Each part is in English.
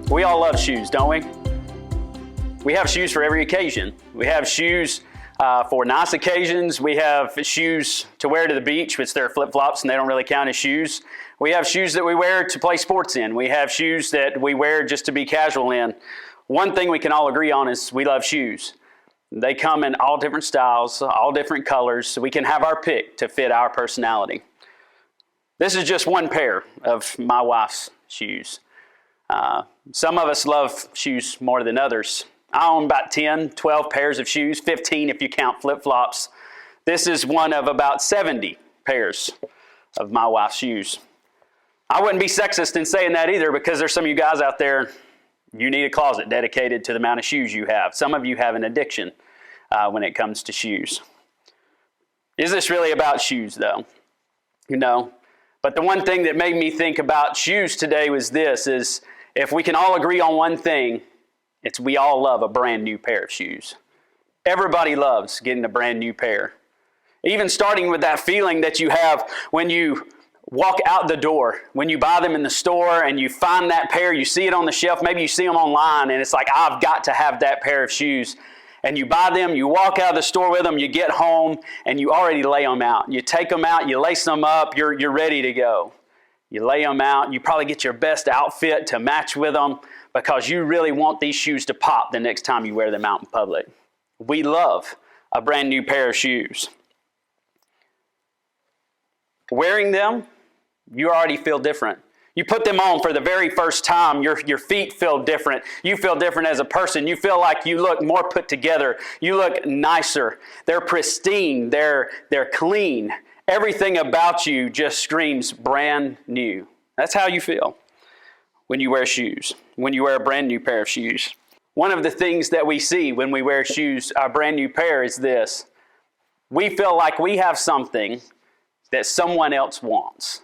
We all love shoes, don't we? We have shoes for every occasion. We have shoes for nice occasions. We have shoes to wear to the beach, which they're flip-flops and they don't really count as shoes. We have shoes that we wear to play sports in. We have shoes that we wear just to be casual in. One thing we can all agree on is we love shoes. They come in all different styles, all different colors, so we can have our pick to fit our personality. This is just one pair of my wife's shoes. Some of us love shoes more than others. I own about 10, 12 pairs of shoes, 15 if you count flip-flops. This is one of about 70 pairs of my wife's shoes. I wouldn't be sexist in saying that either, because there's some of you guys out there, you need a closet dedicated to the amount of shoes you have. Some of you have an addiction when it comes to shoes. Is this really about shoes though? No. But the one thing that made me think about shoes today was this, is if we can all agree on one thing, it's we all love a brand new pair of shoes. Everybody loves getting a brand new pair. Even starting with that feeling that you have when you walk out the door, when you buy them in the store and you find that pair, you see it on the shelf, maybe you see them online and it's like, I've got to have that pair of shoes. And you buy them, you walk out of the store with them, you get home and you already lay them out. You take them out, you lace them up, you're ready to go. You lay them out, you probably get your best outfit to match with them because you really want these shoes to pop the next time you wear them out in public. We love a brand new pair of shoes. Wearing them, you already feel different. You put them on for the very first time, your feet feel different. You feel different as a person. You feel like you look more put together. You look nicer. They're pristine. They're clean. Everything about you just screams brand new. That's how you feel when you wear shoes, when you wear a brand new pair of shoes. One of the things that we see when we wear shoes, a brand new pair, is this. We feel like we have something that someone else wants.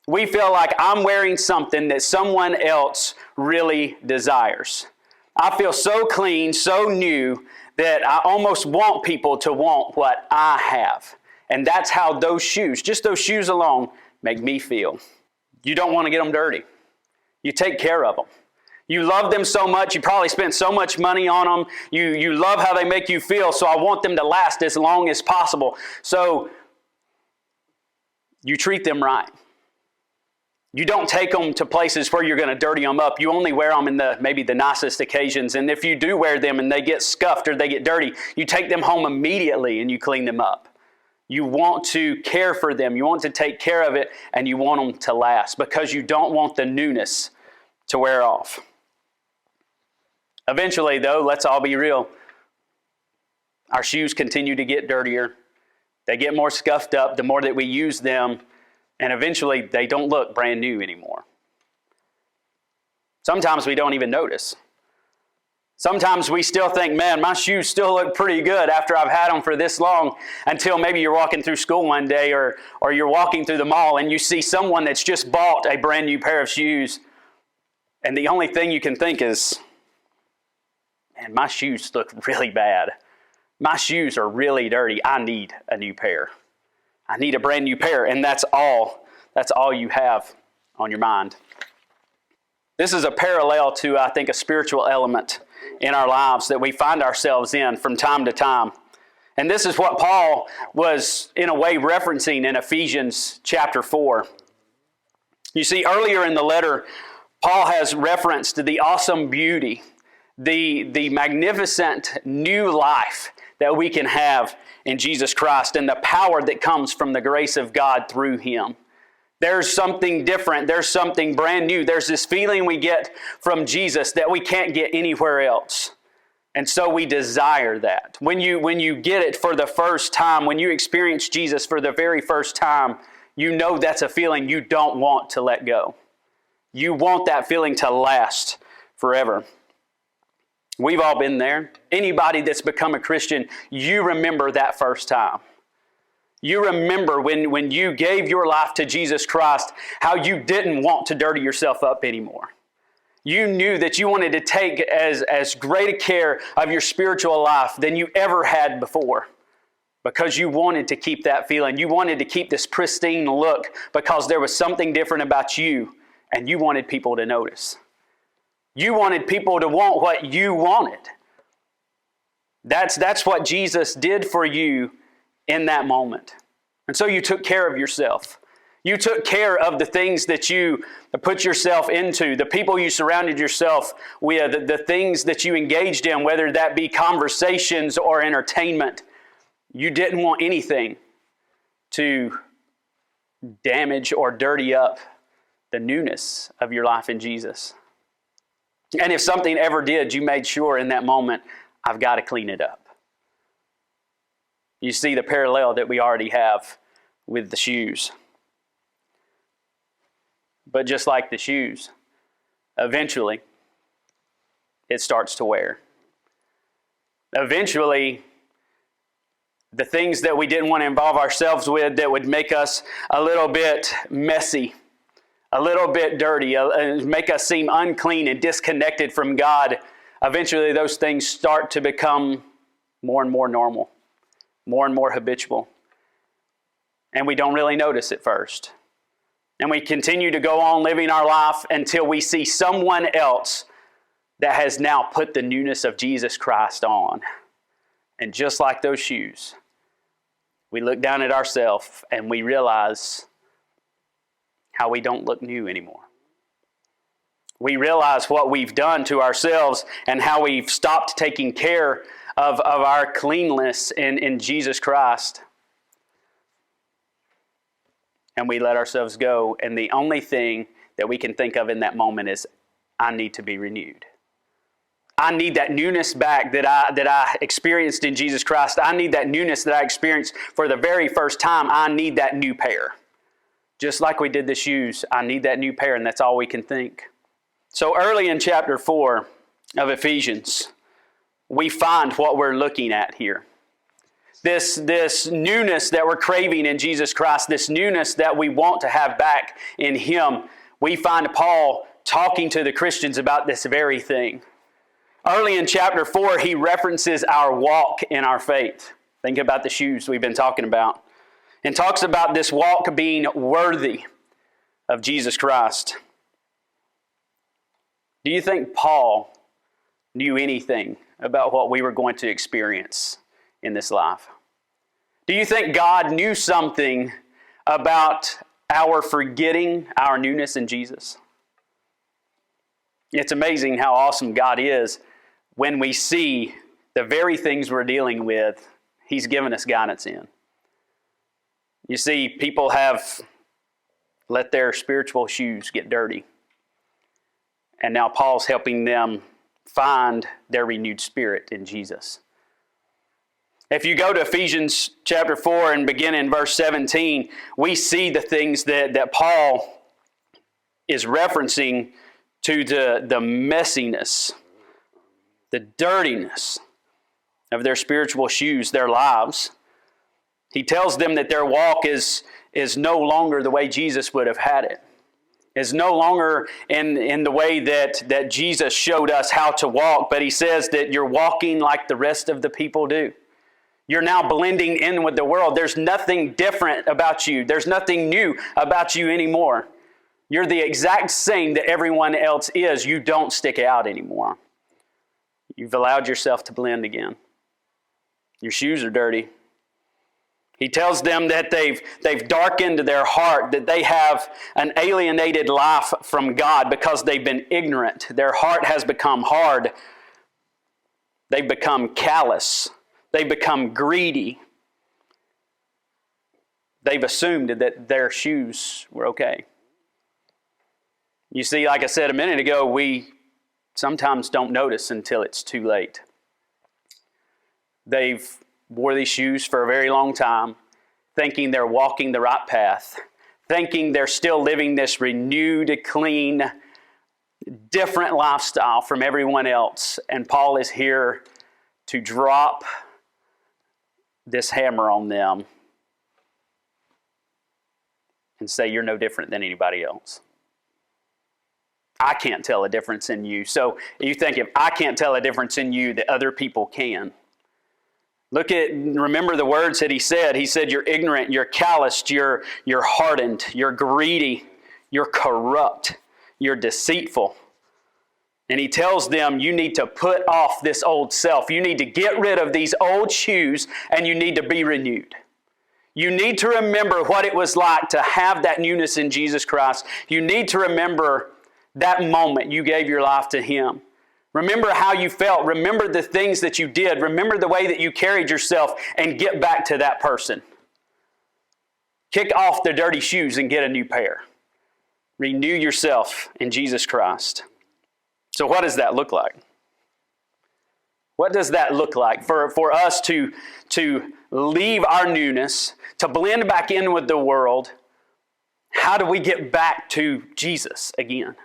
We feel like I'm wearing something that someone else really desires. I feel so clean, so new, that I almost want people to want what I have. And that's how those shoes, just those shoes alone, make me feel. You don't want to get them dirty. You take care of them. You love them so much, you probably spent so much money on them. You love how they make you feel, so I want them to last as long as possible. So you treat them right. You don't take them to places where you're going to dirty them up. You only wear them in maybe the nicest occasions. And if you do wear them and they get scuffed or they get dirty, you take them home immediately and you clean them up. You want to care for them. You want to take care of it, and you want them to last because you don't want the newness to wear off. Eventually, though, let's all be real. Our shoes continue to get dirtier. They get more scuffed up the more that we use them. And eventually, they don't look brand new anymore. Sometimes we don't even notice. Sometimes we still think, man, my shoes still look pretty good after I've had them for this long, until maybe you're walking through school one day or you're walking through the mall and you see someone that's just bought a brand new pair of shoes. And the only thing you can think is, man, my shoes look really bad. My shoes are really dirty. I need a new pair. I need a brand new pair, and that's all you have on your mind. This is a parallel to, I think, a spiritual element in our lives that we find ourselves in from time to time. And this is what Paul was, in a way, referencing in Ephesians chapter 4. You see, earlier in the letter, Paul has referenced the awesome beauty, the magnificent new life that we can have in Jesus Christ and the power that comes from the grace of God through Him. There's something different. There's something brand new. There's this feeling we get from Jesus that we can't get anywhere else. And so we desire that. When you get it for the first time, when you experience Jesus for the very first time, you know that's a feeling you don't want to let go. You want that feeling to last forever. We've all been there. Anybody that's become a Christian, you remember that first time. You remember when you gave your life to Jesus Christ, how you didn't want to dirty yourself up anymore. You knew that you wanted to take as great a care of your spiritual life than you ever had before, because you wanted to keep that feeling. You wanted to keep this pristine look because there was something different about you and you wanted people to notice. You wanted people to want what you wanted. That's what Jesus did for you in that moment. And so you took care of yourself. You took care of the things that you put yourself into, the people you surrounded yourself with, the things that you engaged in, whether that be conversations or entertainment. You didn't want anything to damage or dirty up the newness of your life in Jesus. And if something ever did, you made sure in that moment, I've got to clean it up. You see the parallel that we already have with the shoes. But just like the shoes, eventually it starts to wear. Eventually, the things that we didn't want to involve ourselves with that would make us a little bit messy, a little bit dirty, make us seem unclean and disconnected from God, eventually those things start to become more and more normal, more and more habitual. And we don't really notice at first. And we continue to go on living our life until we see someone else that has now put the newness of Jesus Christ on. And just like those shoes, we look down at ourselves and we realize how we don't look new anymore. We realize what we've done to ourselves and how we've stopped taking care of our cleanliness in Jesus Christ. And we let ourselves go. And the only thing that we can think of in that moment is, I need to be renewed. I need that newness back that I experienced in Jesus Christ. I need that newness that I experienced for the very first time. I need that new pair. Just like we did the shoes, I need that new pair, and that's all we can think. So early in chapter 4 of Ephesians, we find what we're looking at here. This newness that we're craving in Jesus Christ, this newness that we want to have back in Him, we find Paul talking to the Christians about this very thing. Early in chapter 4, he references our walk in our faith. Think about the shoes we've been talking about. And talks about this walk being worthy of Jesus Christ. Do you think Paul knew anything about what we were going to experience in this life? Do you think God knew something about our forgetting our newness in Jesus? It's amazing how awesome God is when we see the very things we're dealing with, He's given us guidance in. You see, people have let their spiritual shoes get dirty. And now Paul's helping them find their renewed spirit in Jesus. If you go to Ephesians chapter 4 and begin in verse 17, we see the things that Paul is referencing to the messiness, the dirtiness of their spiritual shoes, their lives. He tells them that their walk is no longer the way Jesus would have had it. Is no longer in the way that Jesus showed us how to walk, but he says that you're walking like the rest of the people do. You're now blending in with the world. There's nothing different about you. There's nothing new about you anymore. You're the exact same that everyone else is. You don't stick out anymore. You've allowed yourself to blend again. Your shoes are dirty. He tells them that they've darkened their heart, that they have an alienated life from God because they've been ignorant. Their heart has become hard. They've become callous. They've become greedy. They've assumed that their shoes were okay. You see, like I said a minute ago, we sometimes don't notice until it's too late. They've wore these shoes for a very long time, thinking they're walking the right path, thinking they're still living this renewed, clean, different lifestyle from everyone else. And Paul is here to drop this hammer on them and say, you're no different than anybody else. I can't tell a difference in you. So you think, if I can't tell a difference in you, that other people can. Remember the words that he said. He said, you're ignorant, you're calloused, you're hardened, you're greedy, you're corrupt, you're deceitful. And he tells them, you need to put off this old self. You need to get rid of these old shoes, and you need to be renewed. You need to remember what it was like to have that newness in Jesus Christ. You need to remember that moment you gave your life to Him. Remember how you felt. Remember the things that you did. Remember the way that you carried yourself, and get back to that person. Kick off the dirty shoes and get a new pair. Renew yourself in Jesus Christ. So what does that look like? What does that look like for us to leave our newness, to blend back in with the world? How do we get back to Jesus again?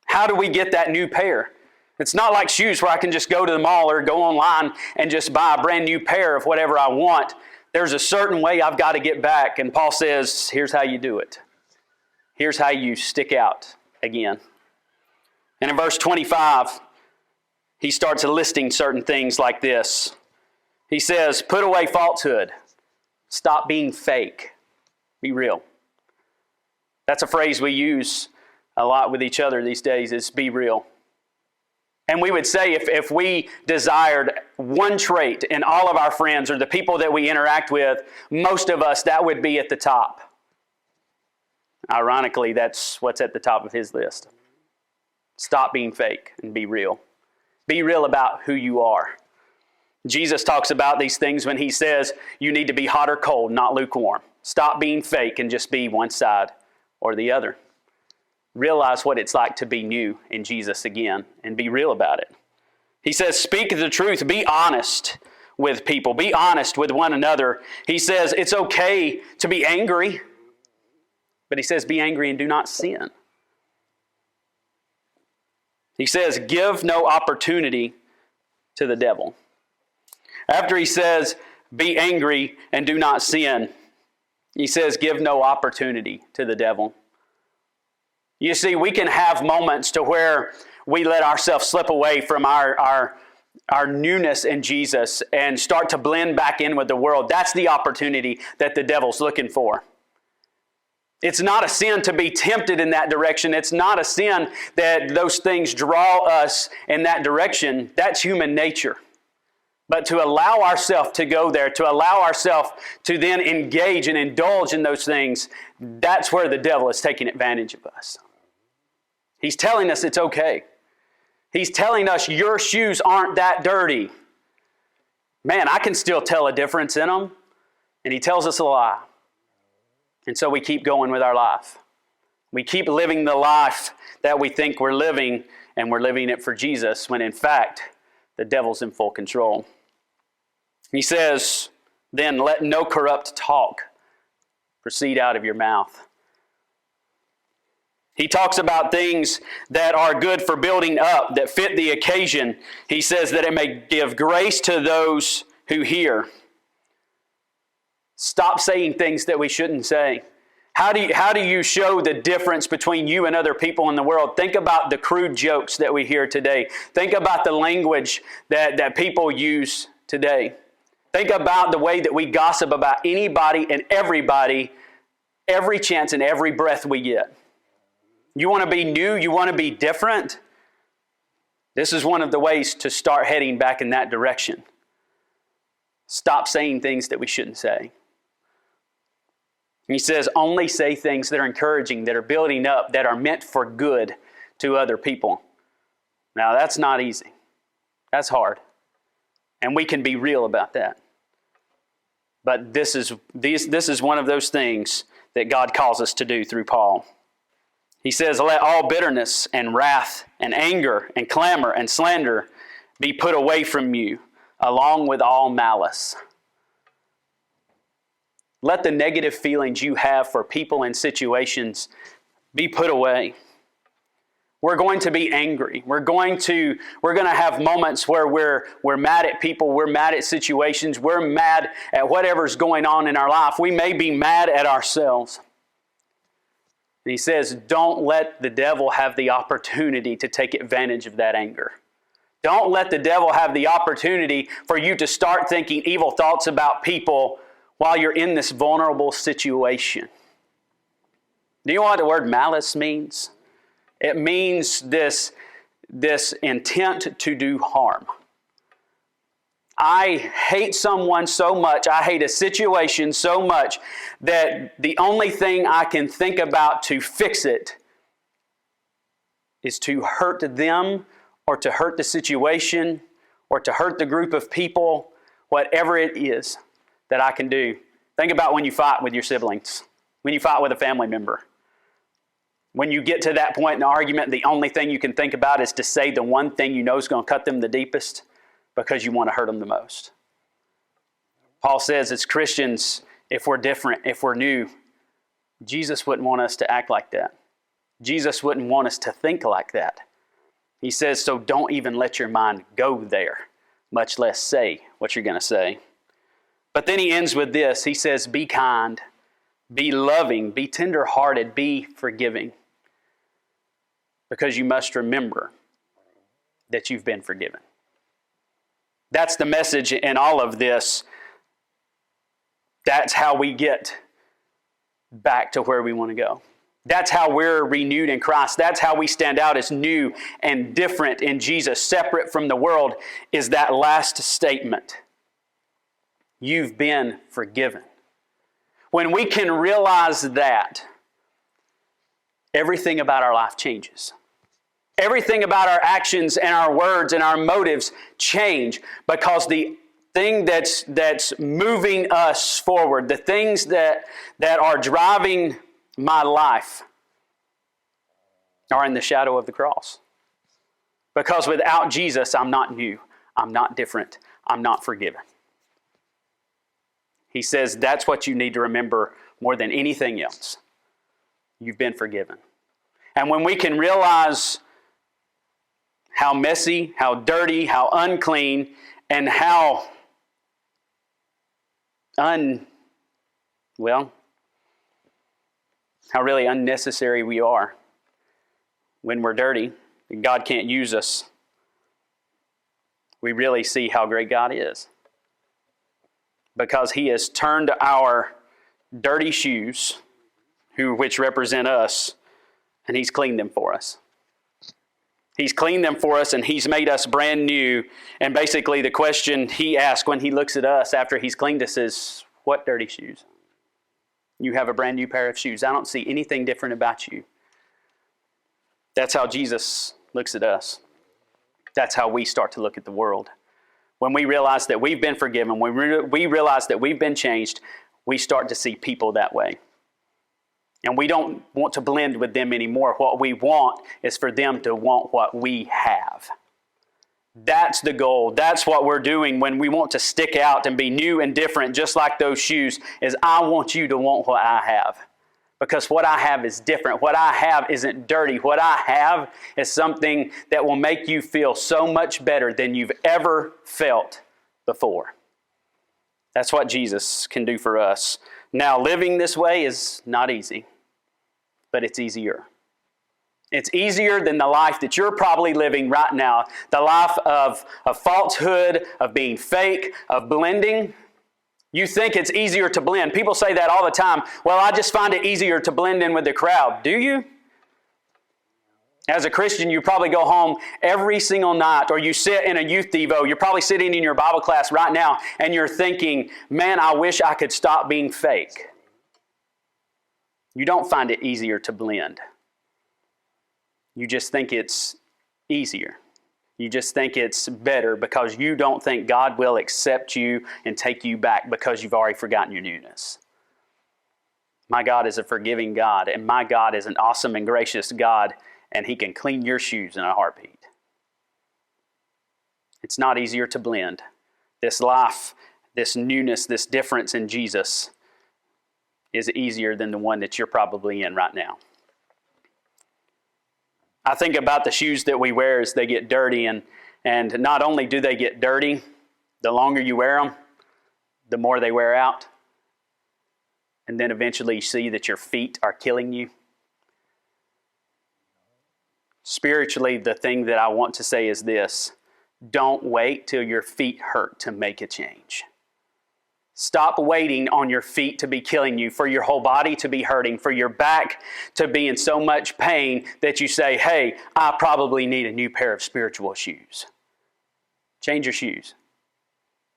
How do we get that new pair? It's not like shoes where I can just go to the mall or go online and just buy a brand new pair of whatever I want. There's a certain way I've got to get back. And Paul says, here's how you do it. Here's how you stick out again. And in verse 25, he starts listing certain things like this. He says, put away falsehood. Stop being fake. Be real. That's a phrase we use a lot with each other these days, is be real. And we would say if we desired one trait in all of our friends or the people that we interact with, most of us, that would be at the top. Ironically, that's what's at the top of his list. Stop being fake and be real. Be real about who you are. Jesus talks about these things when he says you need to be hot or cold, not lukewarm. Stop being fake and just be one side or the other. Realize what it's like to be new in Jesus again and be real about it. He says, speak the truth. Be honest with people. Be honest with one another. He says it's okay to be angry, but he says be angry and do not sin. He says give no opportunity to the devil. After he says be angry and do not sin, he says give no opportunity to the devil. You see, we can have moments to where we let ourselves slip away from our newness in Jesus and start to blend back in with the world. That's the opportunity that the devil's looking for. It's not a sin to be tempted in that direction. It's not a sin that those things draw us in that direction. That's human nature. But to allow ourselves to go there, to allow ourselves to then engage and indulge in those things, that's where the devil is taking advantage of us. He's telling us it's okay. He's telling us your shoes aren't that dirty. Man, I can still tell a difference in them. And he tells us a lie. And so we keep going with our life. We keep living the life that we think we're living, and we're living it for Jesus, when in fact, the devil's in full control. He says, then let no corrupt talk proceed out of your mouth. He talks about things that are good for building up, that fit the occasion. He says that it may give grace to those who hear. Stop saying things that we shouldn't say. How do you show the difference between you and other people in the world? Think about the crude jokes that we hear today. Think about the language that people use today. Think about the way that we gossip about anybody and everybody every chance and every breath we get. You want to be new? You want to be different? This is one of the ways to start heading back in that direction. Stop saying things that we shouldn't say. And he says, only say things that are encouraging, that are building up, that are meant for good to other people. Now, that's not easy. That's hard. And we can be real about that. But this is one of those things that God calls us to do through Paul. He says, let all bitterness and wrath and anger and clamor and slander be put away from you, along with all malice. Let the negative feelings you have for people and situations be put away. We're going to be angry. We're going to have moments where we're mad at people, we're mad at situations, we're mad at whatever's going on in our life. We may be mad at ourselves. And he says, don't let the devil have the opportunity to take advantage of that anger. Don't let the devil have the opportunity for you to start thinking evil thoughts about people while you're in this vulnerable situation. Do you know what the word malice means? It means this this intent to do harm. I hate someone so much, I hate a situation so much that the only thing I can think about to fix it is to hurt them or to hurt the situation or to hurt the group of people, whatever it is that I can do. Think about when you fight with your siblings, when you fight with a family member. When you get to that point in the argument, the only thing you can think about is to say the one thing you know is going to cut them the deepest because you want to hurt them the most. Paul says as Christians, if we're different, if we're new, Jesus wouldn't want us to act like that. Jesus wouldn't want us to think like that. He says, so don't even let your mind go there, much less say what you're going to say. But then he ends with this. He says, be kind, be loving, be tender-hearted, be forgiving. Because you must remember that you've been forgiven. That's the message in all of this. That's how we get back to where we want to go. That's how we're renewed in Christ. That's how we stand out as new and different in Jesus, separate from the world, is that last statement. You've been forgiven. When we can realize that, everything about our life changes. Everything about our actions and our words and our motives change, because the thing that's moving us forward, the things that are driving my life are in the shadow of the cross. Because without Jesus, I'm not new, I'm not different, I'm not forgiven. He says that's what you need to remember more than anything else. You've been forgiven. And when we can realize how messy, how dirty, how unclean, and how really unnecessary we are when we're dirty, and God can't use us, we really see how great God is. Because He has turned our dirty shoes, which represent us, and He's cleaned them for us. He's cleaned them for us, and He's made us brand new. And basically the question He asks when He looks at us after He's cleaned us is, what dirty shoes? You have a brand new pair of shoes. I don't see anything different about you. That's how Jesus looks at us. That's how we start to look at the world. When we realize that we've been forgiven, when we realize that we've been changed, we start to see people that way. And we don't want to blend with them anymore. What we want is for them to want what we have. That's the goal. That's what we're doing when we want to stick out and be new and different, just like those shoes, is I want you to want what I have. Because what I have is different. What I have isn't dirty. What I have is something that will make you feel so much better than you've ever felt before. That's what Jesus can do for us. Now, living this way is not easy, but it's easier. It's easier than the life that you're probably living right now, the life of falsehood, of being fake, of blending. You think it's easier to blend. People say that all the time. Well, I just find it easier to blend in with the crowd. Do you? As a Christian, you probably go home every single night, or you sit in a youth devo. You're probably sitting in your Bible class right now, and you're thinking, man, I wish I could stop being fake. You don't find it easier to blend. You just think it's easier. You just think it's better because you don't think God will accept you and take you back because you've already forgotten your newness. My God is a forgiving God, and my God is an awesome and gracious God, and He can clean your shoes in a heartbeat. It's not easier to blend. This life, this newness, this difference in Jesus is easier than the one that you're probably in right now. I think about the shoes that we wear as they get dirty, and not only do they get dirty, the longer you wear them, the more they wear out. And then eventually you see that your feet are killing you. Spiritually, the thing that I want to say is this: don't wait till your feet hurt to make a change. Stop waiting on your feet to be killing you, for your whole body to be hurting, for your back to be in so much pain that you say, hey, I probably need a new pair of spiritual shoes. Change your shoes.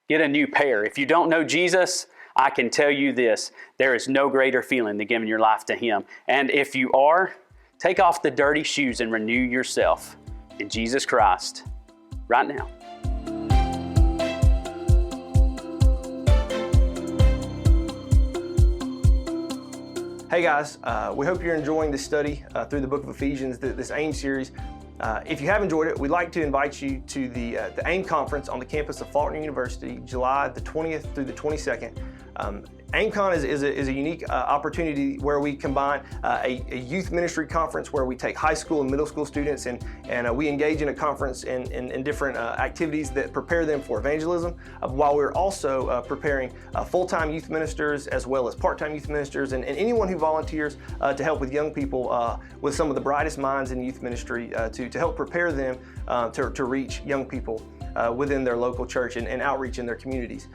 Get a new pair. If you don't know Jesus, I can tell you this, there is no greater feeling than giving your life to Him. And if you are, take off the dirty shoes and renew yourself in Jesus Christ right now. Hey guys, we hope you're enjoying this study through the book of Ephesians, this AIM series. If you have enjoyed it, we'd like to invite you to the AIM conference on the campus of Faulkner University, July the 20th through the 22nd. AIMCon is a unique opportunity where we combine a youth ministry conference where we take high school and middle school students and we engage in a conference in different activities that prepare them for evangelism, while we're also preparing full-time youth ministers as well as part-time youth ministers and anyone who volunteers to help with young people with some of the brightest minds in youth ministry to help prepare them to reach young people within their local church and outreach in their communities.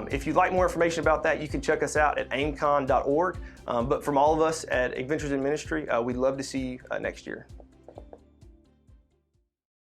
If you'd like more information about that, you can check us out at aimcon.org. But from all of us at Adventures in Ministry, we'd love to see you next year.